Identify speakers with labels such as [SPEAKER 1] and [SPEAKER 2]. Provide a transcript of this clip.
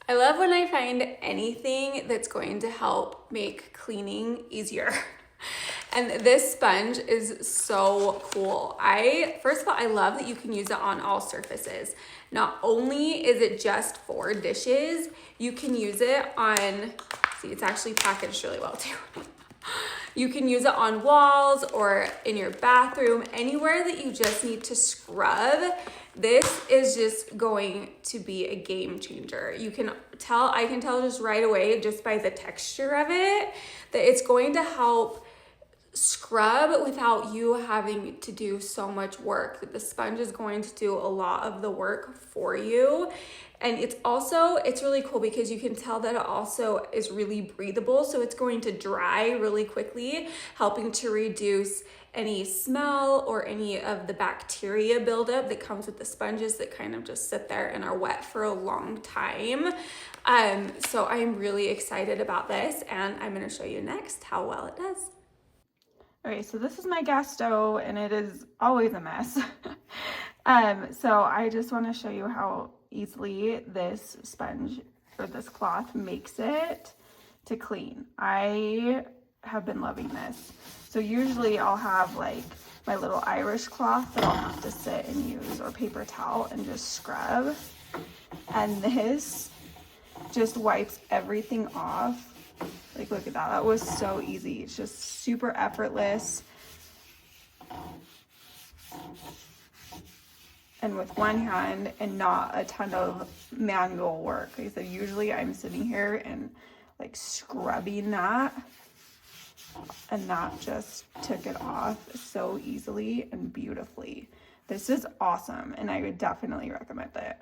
[SPEAKER 1] I love when I find anything that's going to help make cleaning easier. And this sponge is so cool. First of all, I love that you can use it on all surfaces. Not only is it just for dishes, you can use it on, see, it's actually packaged really well too. You can use it on walls or in your bathroom, anywhere that you just need to scrub. This is just going to be a game changer. I can tell just right away, just by the texture of it, that it's going to help scrub without you having to do so much work. That the sponge is going to do a lot of the work for you. And it's really cool because you can tell that it also is really breathable. So it's going to dry really quickly, helping to reduce any smell or any of the bacteria buildup that comes with the sponges that kind of just sit there and are wet for a long time. So I'm really excited about this, and I'm going to show you next how well it does. Okay, so this is my gas stove, and it is always a mess. So I just want to show you how easily this sponge or this cloth makes it to clean. I have been loving this. So usually I'll have like my little Irish cloth that I'll have to sit and use, or paper towel, and just scrub. And this just wipes everything off. Like, look at that. That was so easy. It's just super effortless. And with one hand, and not a ton of manual work. Like I said, usually I'm sitting here and like scrubbing that, and that just took it off so easily and beautifully. This is awesome, and I would definitely recommend it.